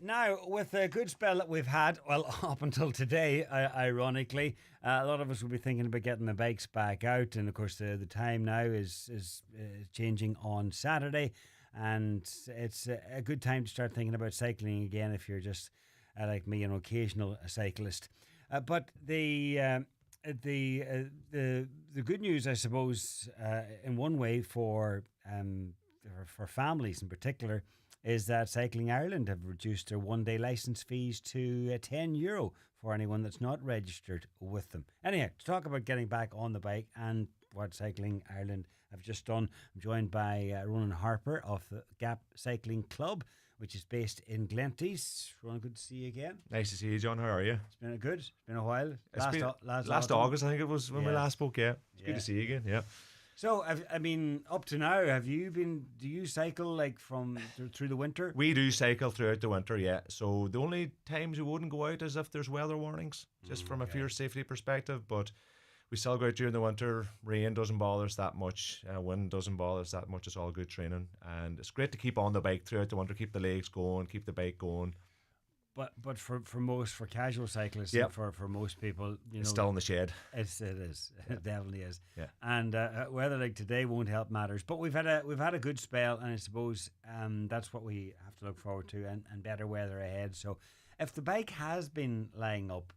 Now, with the good spell that we've had, well, up until today, ironically, a lot of us will be thinking about getting the bikes back out. And of course, the time now is changing on Saturday. And it's a good time to start thinking about cycling again if you're just, like me, an occasional cyclist. But the good news, I suppose, in one way for families in particular, is that Cycling Ireland have reduced their one-day licence fees to €10 for anyone that's not registered with them. Anyhow, to talk about getting back on the bike and what Cycling Ireland have just done, I'm joined by Ronan Harper of the Gap Cycling Club, which is based in Glenties. Ronan, good to see you again. Nice to see you, John. How are you? It's been good. It's been a while. Last August, I think it was when we last spoke. Yeah, it's good to see you again. Yeah. So, up to now, do you cycle like from through the winter? We do cycle throughout the winter, yeah. So the only times we wouldn't go out is if there's weather warnings, just from a pure safety perspective. But we still go out during the winter. Rain doesn't bother us that much. Wind doesn't bother us that much. It's all good training. And it's great to keep on the bike throughout the winter, keep the legs going, keep the bike going. But for casual cyclists, yep. and for most people, it's still in the shed. It is. It definitely is. Yeah. And weather like today won't help matters. But we've had a good spell, and I suppose that's what we have to look forward to, and better weather ahead. So, if the bike has been lying up,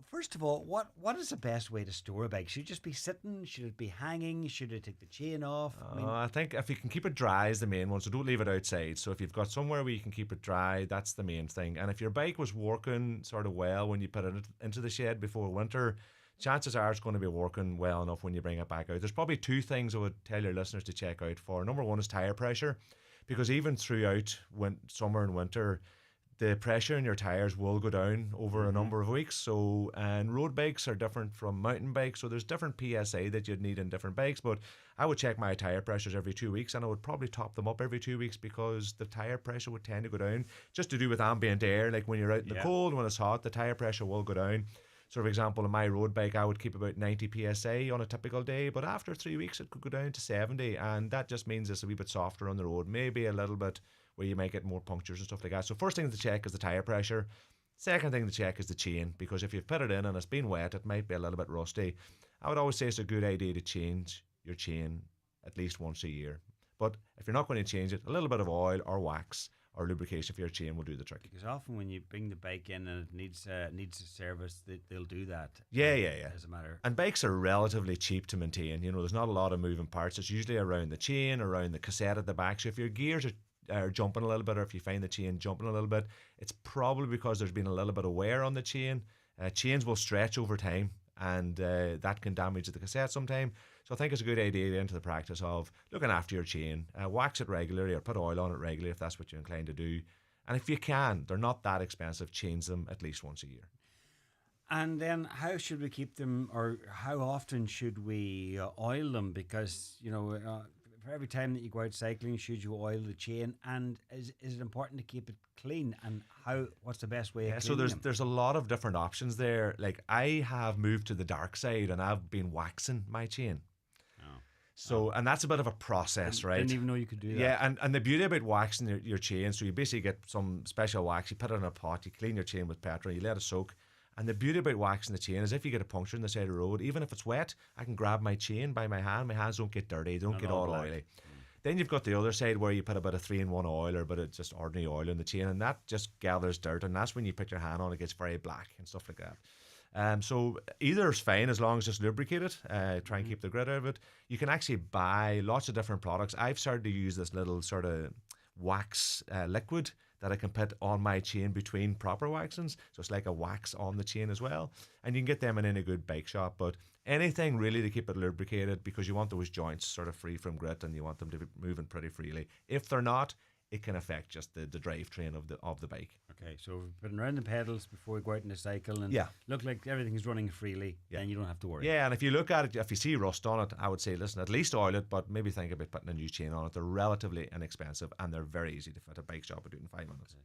first of all, what is the best way to store a bike? Should it just be sitting? Should it be hanging? Should it take the chain off? I think if you can keep it dry is the main one, so don't leave it outside. So if you've got somewhere where you can keep it dry, that's the main thing. And if your bike was working sort of well when you put it into the shed before winter, chances are it's going to be working well enough when you bring it back out. There's probably two things I would tell your listeners to check out for. Number one is tire pressure, because even throughout summer and winter, the pressure in your tires will go down over a number of weeks. So, and road bikes are different from mountain bikes. So there's different PSA that you'd need in different bikes. But I would check my tire pressures every 2 weeks, and I would probably top them up every 2 weeks, because the tire pressure would tend to go down, just to do with ambient air. Like when you're out in the cold, when it's hot, the tire pressure will go down. So for example, on my road bike, I would keep about 90 PSA on a typical day, but after 3 weeks, it could go down to 70. And that just means it's a wee bit softer on the road, maybe a little bit where you might get more punctures and stuff like that. So first thing to check is the tire pressure. Second thing to check is the chain, because if you've put it in and it's been wet, it might be a little bit rusty. I would always say it's a good idea to change your chain at least once a year. But if you're not going to change it, a little bit of oil or wax or lubrication for your chain will do the trick. Because often when you bring the bike in and it needs a service, they'll do that. Yeah. As a matter. And bikes are relatively cheap to maintain. There's not a lot of moving parts. It's usually around the chain, around the cassette at the back. So if your gears are jumping a little bit, or if you find the chain jumping a little bit, it's probably because there's been a little bit of wear on the chain. Chains will stretch over time, and that can damage the cassette sometime. So I think it's a good idea to get into the practice of looking after your chain. Wax it regularly, or put oil on it regularly if that's what you're inclined to do. And if you can, they're not that expensive, change them at least once a year. And then how should we keep them, or how often should we oil them? Because, for every time that you go out cycling, should you oil the chain? And is it important to keep it clean? And what's the best way of cleaning them? So there's a lot of different options there. Like, I have moved to the dark side, and I've been waxing my chain. And that's a bit of a process, right? I didn't even know you could do that. Yeah, and the beauty about waxing your chain, so you basically get some special wax, you put it in a pot, you clean your chain with petrol, you let it soak. And the beauty about waxing the chain is if you get a puncture on the side of the road, even if it's wet, I can grab my chain by my hand. My hands don't get dirty, they don't get all oily. Then you've got the other side where you put a bit of 3-in-1 oil, or a bit of just ordinary oil in the chain, and that just gathers dirt, and that's when you put your hand on it, gets very black and stuff like that. So either is fine as long as it's lubricated. Try and keep the grit out of it. You can actually buy lots of different products. I've started to use this little sort of wax liquid that I can put on my chain between proper waxings. So it's like a wax on the chain as well. And you can get them in any good bike shop. But anything really to keep it lubricated, because you want those joints sort of free from grit and you want them to be moving pretty freely. If they're not, it can affect just the drivetrain of the bike. Okay, so putting around the pedals before we go out in the cycle and look like everything's running freely, then you don't have to worry. Yeah, and if you look at it, if you see rust on it, I would say, listen, at least oil it, but maybe think about putting a new chain on it. They're relatively inexpensive, and they're very easy to fit a bike shop and do it in 5 minutes.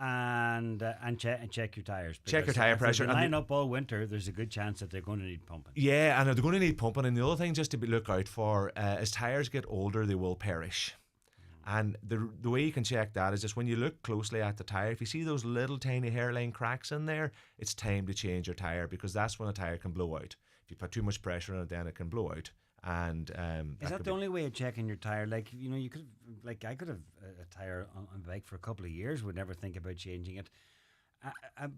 And check your tires. Check your tire pressure. If they line up all winter, there's a good chance that they're going to need pumping. Yeah, and they're going to need pumping. And the other thing just to look out for is tires get older, they will perish. And the way you can check that is just when you look closely at the tire, if you see those little tiny hairline cracks in there, it's time to change your tire, because that's when a tire can blow out. If you put too much pressure on it, then it can blow out. And is that the only way of checking your tire? Like, you know, you could, like, I could have a tire on the bike for a couple of years, would never think about changing it.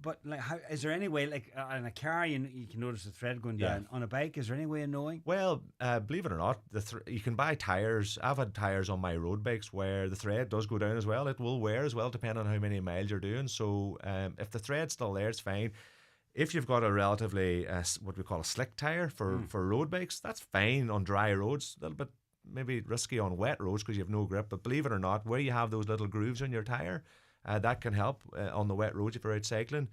But like, how is there any way, like on a car, you can notice the thread going down. On a bike, is there any way of knowing? Well, believe it or not, you can buy tires. I've had tires on my road bikes where the thread does go down as well. It will wear as well, depending on how many miles you're doing. So if the thread's still there, it's fine. If you've got a relatively what we call a slick tire for road bikes, that's fine on dry roads. A little bit maybe risky on wet roads because you have no grip. But believe it or not, where you have those little grooves on your tire, that can help on the wet roads if you're out cycling.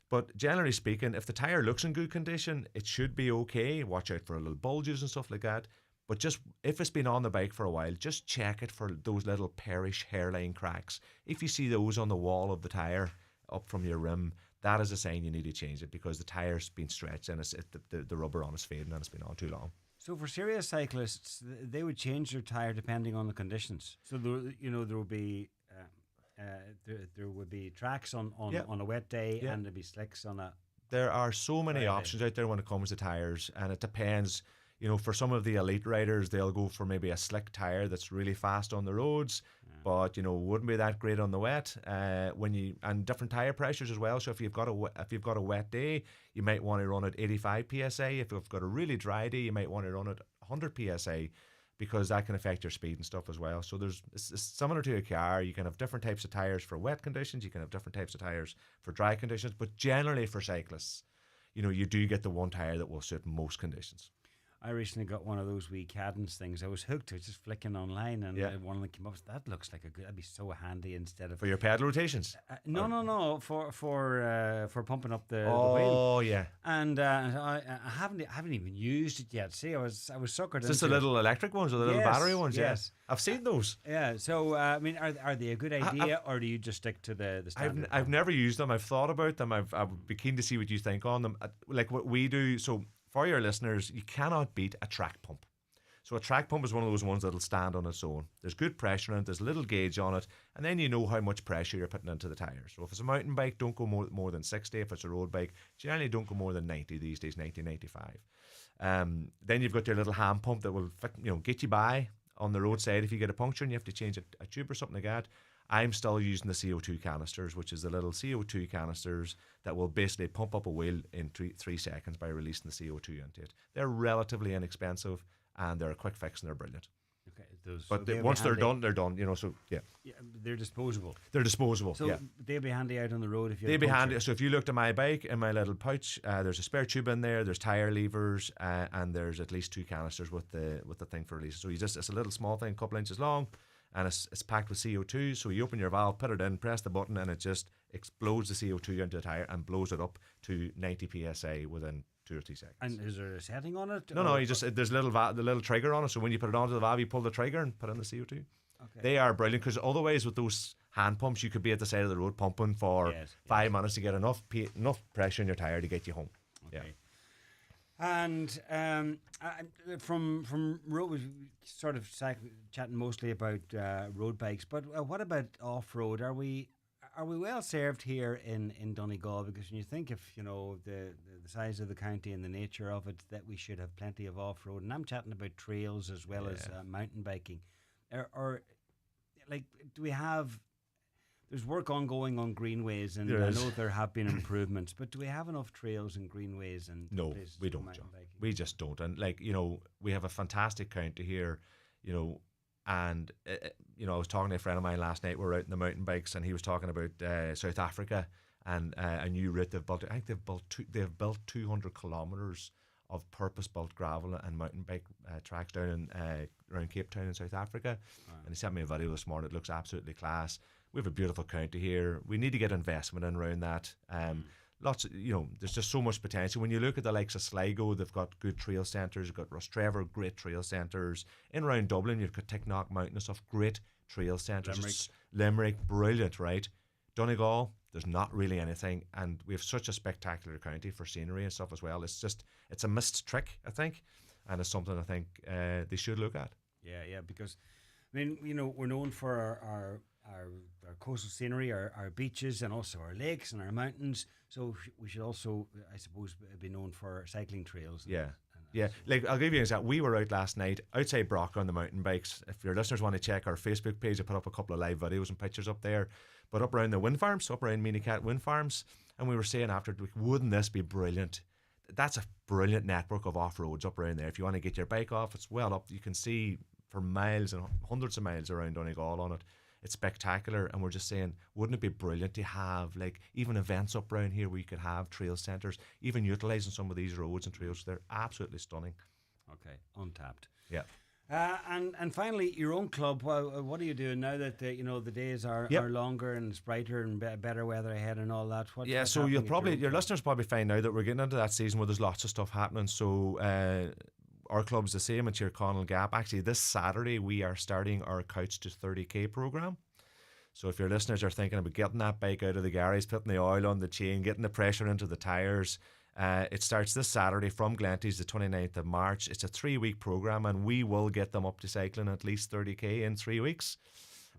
But generally speaking, if the tyre looks in good condition, it should be okay. Watch out for little bulges and stuff like that. But just if it's been on the bike for a while, just check it for those little perish hairline cracks. If you see those on the wall of the tyre up from your rim, that is a sign you need to change it, because the tyre's been stretched and the rubber on it's fading and it's been on too long. So for serious cyclists, they would change their tyre depending on the conditions. So there will be there would be tracks on a wet day, and there'd be slicks on a. There are so many options out there when it comes to tyres, and it depends. You know, for some of the elite riders, they'll go for maybe a slick tyre that's really fast on the roads, but wouldn't be that great on the wet. And different tyre pressures as well. So if you've got a wet day, you might want to run at 85 psi. If you've got a really dry day, you might want to run at 100 psi. Because that can affect your speed and stuff as well. So it's similar to a car. You can have different types of tyres for wet conditions. You can have different types of tyres for dry conditions. But generally for cyclists, you do get the one tyre that will suit most conditions. I recently got one of those wee cadence things. I was hooked. I was just flicking online, and one of them came up. That looks like that'd be so handy instead of for your pedal rotations. No, for pumping up the wheel. Oh yeah. And I haven't even used it yet. See, I was suckered. Just the little electric ones or the little battery ones. Yes, I've seen those. Yeah. So I mean, are they a good idea, or do you just stick to the standard? I've never used them. I've thought about them. I would be keen to see what you think on them. Like what we do. So. For your listeners, you cannot beat a track pump. So a track pump is one of those ones that'll stand on its own. There's good pressure in it, there's a little gauge on it, and then you know how much pressure you're putting into the tyres. So if it's a mountain bike, don't go more than 60. If it's a road bike, generally don't go more than 90 these days, 90, 95. Then you've got your little hand pump that will get you by on the roadside. If you get a puncture and you have to change a tube or something like that, I'm still using the CO2 canisters, which is the little CO2 canisters that will basically pump up a wheel in 3 seconds by releasing the CO2 into it. They're relatively inexpensive, and they're a quick fix, and they're brilliant. Okay, once they're done, they're done. So yeah, they're disposable. They're disposable. So they'll be handy out on the road if you. They'll be handy. So if you looked at my bike in my little pouch, there's a spare tube in there. There's tire levers, and there's at least 2 canisters with the thing for release. So it's a little small thing, a couple inches long. And it's packed with CO2, so you open your valve, put it in, press the button, and it just explodes the CO2 into the tyre and blows it up to 90 psi within 2 or 3 seconds. And is there a setting on it? No, there's the little trigger on it, so when you put it onto the valve, you pull the trigger and put in the CO2. Okay. They are brilliant, because otherwise with those hand pumps, you could be at the side of the road pumping for 5 minutes to get enough pressure in your tyre to get you home. Okay. Yeah. And from road, we sort of chatting mostly about road bikes, but what about off road? Are we well served here in Donegal? Because when you think of the size of the county and the nature of it, that we should have plenty of off road. And I'm chatting about trails as well as mountain biking. Or do we have? There's work ongoing on greenways, and I know there have been improvements, but do we have enough trails and greenways? And no, we don't. We just don't. And we have a fantastic county here, and I was talking to a friend of mine last night. We were out in the mountain bikes, and he was talking about South Africa and a new route they've built. I think they've built 200 kilometres of purpose-built gravel and mountain bike tracks down around Cape Town in South Africa. Right. And he sent me a video this morning. It looks absolutely class. We have a beautiful county here. We need to get investment in around that. Lots of, there's just so much potential. When you look at the likes of Sligo, they've got good trail centres. You've got Rostrevor, great trail centres. In around Dublin, you've got Ticknock Mountain and stuff, great trail centres. Limerick, brilliant, right? Donegal, there's not really anything. And we have such a spectacular county for scenery and stuff as well. It's a missed trick, I think. And it's something I think they should look at. Yeah, because I mean, we're known for our coastal scenery, our beaches, and also our lakes and our mountains. So we should also, I suppose, be known for our cycling trails. Yeah. Yeah, like I'll give you an example. We were out last night outside Brock on the mountain bikes. If your listeners want to check our Facebook page, I put up a couple of live videos and pictures up there. But up around the wind farms, up around Minicat wind farms, and we were saying after, wouldn't this be brilliant? That's a brilliant network of off-roads up around there. If you want to get your bike off, it's well up. You can see for miles and hundreds of miles around Donegal on it. It's spectacular, and we're just saying, wouldn't it be brilliant to have like even events up around here where you could have trail centres, even utilising some of these roads and trails? They're absolutely stunning. Okay, untapped. Yeah. And finally, your own club. Well, what are you doing now that the days are longer and it's brighter and better weather ahead and all that? So your listeners probably find now that we're getting into that season where there's lots of stuff happening. So our club's the same in Tyrconnell Gap. Actually, this Saturday we are starting our Couch to 30k program. So if your listeners are thinking about getting that bike out of the garage, putting the oil on the chain, getting the pressure into the tyres, it starts this Saturday from Glenties, the 29th of March. It's a 3-week program, and we will get them up to cycling at least 30k in 3 weeks.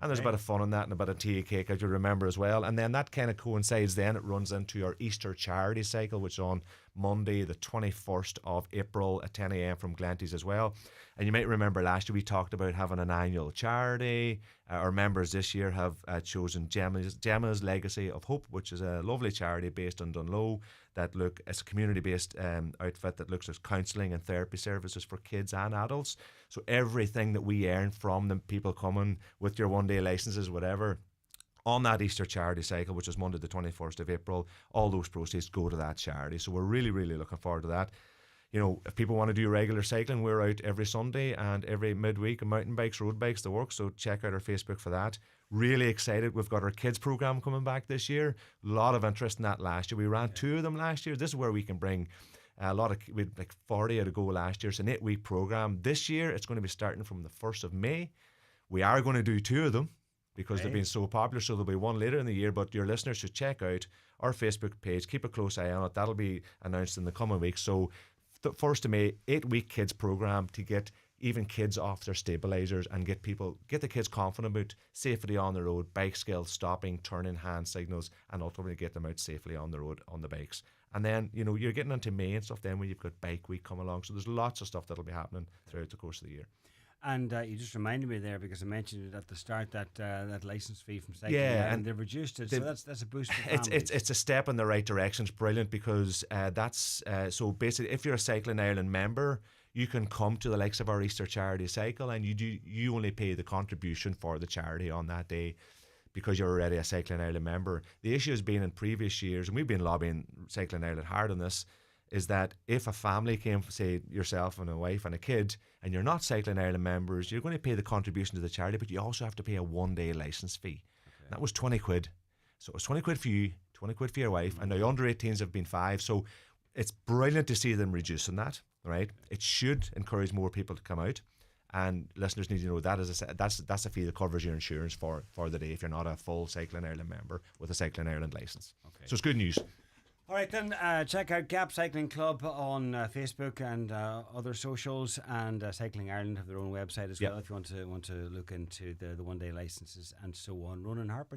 And there's a bit of fun in that and a bit of tea and cake, as you remember as well. And then that kind of coincides, then it runs into our Easter charity cycle, which is on Monday, the 21st of April at 10 a.m. from Glenties as well. And you might remember last year we talked about having an annual charity. Our members this year have chosen Gemma's Legacy of Hope, which is a lovely charity based in Dunlow it's a community-based outfit that looks at counselling and therapy services for kids and adults. So everything that we earn from them, people coming with your one-day licenses, whatever, on that Easter charity cycle, which is Monday the 21st of April, all those proceeds go to that charity. So we're really, really looking forward to that. If people want to do regular cycling, we're out every Sunday and every midweek, mountain bikes, road bikes, the works. So check out our Facebook for that. Really excited. We've got our kids program coming back this year. A lot of interest in that last year. We ran 2 of them last year. This is where we can bring we had like 40 to go last year. It's an 8-week program. This year, it's going to be starting from the 1st of May. We are going to do 2 of them because they've been so popular. So there'll be one later in the year, but your listeners should check out our Facebook page. Keep a close eye on it. That'll be announced in the coming weeks. So the 1st of May, 8-week kids program to get even kids off their stabilizers and get the kids confident about safety on the road, bike skills, stopping, turning, hand signals, and ultimately get them out safely on the road on the bikes. And then, you're getting into May and stuff then when you've got Bike Week come along. So there's lots of stuff that'll be happening throughout the course of the year. And you just reminded me there, because I mentioned it at the start, that license fee from cycling, and they've reduced it. So that's a boost for families. It's a step in the right direction. It's brilliant because that's so basically, if you're a Cycling Ireland member, you can come to the likes of our Easter charity cycle, and you only pay the contribution for the charity on that day because you're already a Cycling Ireland member. The issue has been in previous years, and we've been lobbying Cycling Ireland hard on this, is that if a family came, say yourself and a wife and a kid, and you're not Cycling Ireland members, you're going to pay the contribution to the charity, but you also have to pay a 1-day licence fee. Okay. That was 20 quid. So it was 20 quid for you, 20 quid for your wife, and now under 18s have been 5. So it's brilliant to see them reducing that, right? It should encourage more people to come out. And listeners need to know that's a fee that covers your insurance for the day if you're not a full Cycling Ireland member with a Cycling Ireland licence. Okay. So it's good news. All right, then check out Gap Cycling Club on Facebook and other socials, and Cycling Ireland have their own website as well if you want to look into the one-day licences and so on. Ronan Harper.